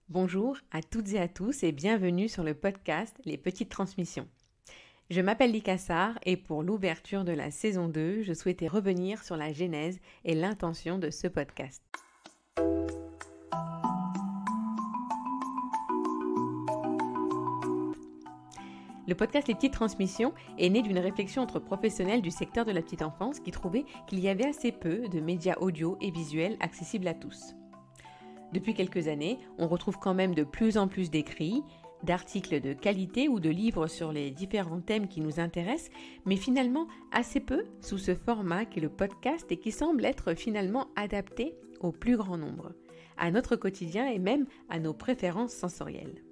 Bonjour à toutes et à tous et bienvenue sur le podcast Les Petites Transmissions. Je m'appelle Lika Sarr et pour l'ouverture de la saison 2, je souhaitais revenir sur la genèse et l'intention de ce podcast. Le podcast Les Petites Transmissions est né d'une réflexion entre professionnels du secteur de la petite enfance qui trouvaient qu'il y avait assez peu de médias audio et visuels accessibles à tous. Depuis quelques années, on retrouve quand même de plus en plus d'écrits, d'articles de qualité ou de livres sur les différents thèmes qui nous intéressent, mais finalement assez peu sous ce format qu'est le podcast et qui semble être finalement adapté au plus grand nombre, à notre quotidien et même à nos préférences sensorielles.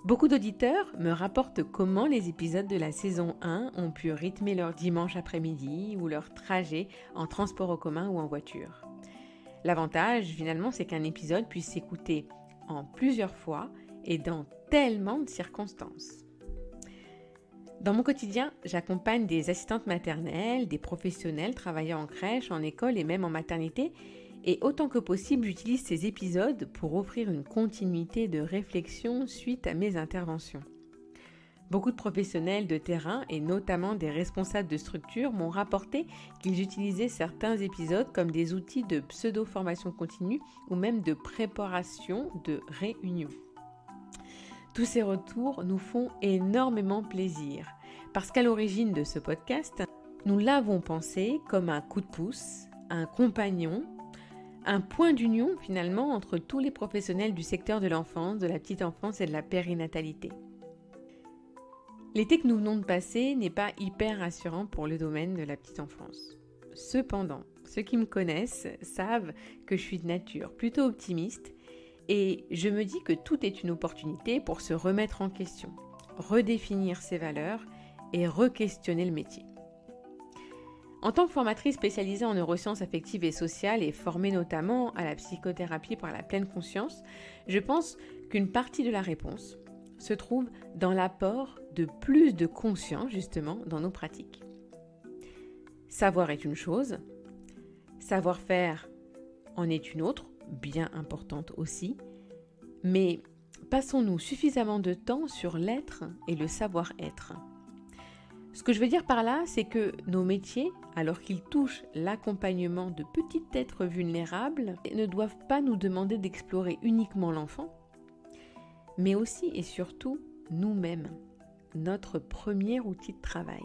Beaucoup d'auditeurs me rapportent comment les épisodes de la saison 1 ont pu rythmer leur dimanche après-midi ou leur trajet en transport en commun ou en voiture. L'avantage, finalement, c'est qu'un épisode puisse s'écouter en plusieurs fois et dans tellement de circonstances. Dans mon quotidien, j'accompagne des assistantes maternelles, des professionnels travaillant en crèche, en école et même en maternité. Et autant que possible, j'utilise ces épisodes pour offrir une continuité de réflexion suite à mes interventions. Beaucoup de professionnels de terrain et notamment des responsables de structures m'ont rapporté qu'ils utilisaient certains épisodes comme des outils de pseudo-formation continue ou même de préparation de réunion. Tous ces retours nous font énormément plaisir parce qu'à l'origine de ce podcast, nous l'avons pensé comme un coup de pouce, un compagnon, un point d'union finalement entre tous les professionnels du secteur de l'enfance, de la petite enfance et de la périnatalité. L'été que nous venons de passer n'est pas hyper rassurant pour le domaine de la petite enfance. Cependant, ceux qui me connaissent savent que je suis de nature plutôt optimiste et je me dis que tout est une opportunité pour se remettre en question, redéfinir ses valeurs et re-questionner le métier. En tant que formatrice spécialisée en neurosciences affectives et sociales et formée notamment à la psychothérapie par la pleine conscience, je pense qu'une partie de la réponse se trouve dans l'apport de plus de conscience justement dans nos pratiques. Savoir est une chose, savoir-faire en est une autre, bien importante aussi, mais passons-nous suffisamment de temps sur l'être et le savoir-être. Ce que je veux dire par là, c'est que nos métiers, alors qu'ils touchent l'accompagnement de petits êtres vulnérables, ne doivent pas nous demander d'explorer uniquement l'enfant, mais aussi et surtout nous-mêmes, notre premier outil de travail.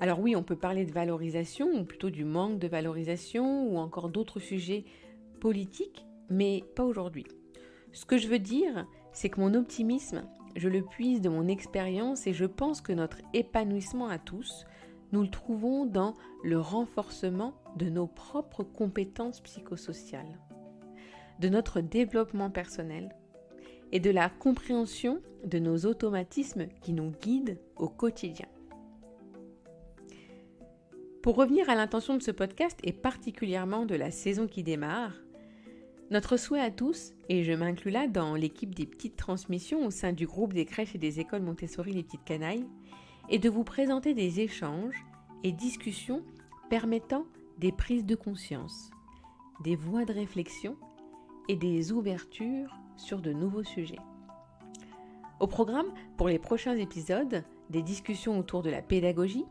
Alors oui, on peut parler de valorisation, ou plutôt du manque de valorisation, ou encore d'autres sujets politiques, mais pas aujourd'hui. Ce que je veux dire, c'est que mon optimisme, je le puise de mon expérience et je pense que notre épanouissement à tous, nous le trouvons dans le renforcement de nos propres compétences psychosociales, de notre développement personnel et de la compréhension de nos automatismes qui nous guident au quotidien. Pour revenir à l'intention de ce podcast et particulièrement de la saison qui démarre, notre souhait à tous, et je m'inclus là dans l'équipe des petites transmissions au sein du groupe des crèches et des écoles Montessori Les Petites Canailles, est de vous présenter des échanges et discussions permettant des prises de conscience, des voies de réflexion et des ouvertures sur de nouveaux sujets. Au programme, pour les prochains épisodes, des discussions autour de la pédagogie,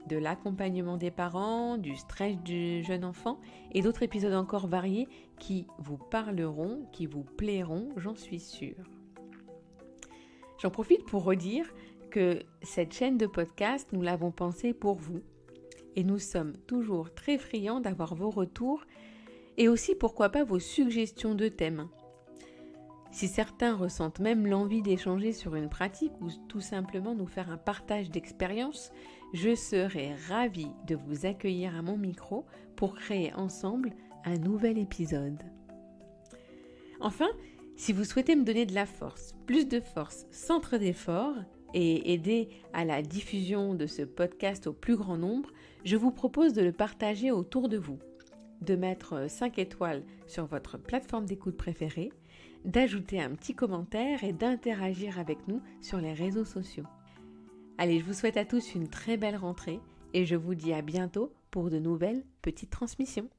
de l'accompagnement des parents, du stress du jeune enfant et d'autres épisodes encore variés qui vous parleront, qui vous plairont, j'en suis sûre. J'en profite pour redire que cette chaîne de podcast, nous l'avons pensée pour vous et nous sommes toujours très friands d'avoir vos retours et aussi pourquoi pas vos suggestions de thèmes. Si certains ressentent même l'envie d'échanger sur une pratique ou tout simplement nous faire un partage d'expérience, je serai ravie de vous accueillir à mon micro pour créer ensemble un nouvel épisode. Enfin, si vous souhaitez me donner de la force, plus de force, centre d'effort et aider à la diffusion de ce podcast au plus grand nombre, je vous propose de le partager autour de vous, de mettre 5 étoiles sur votre plateforme d'écoute préférée, d'ajouter un petit commentaire et d'interagir avec nous sur les réseaux sociaux. Allez, je vous souhaite à tous une très belle rentrée et je vous dis à bientôt pour de nouvelles petites transmissions.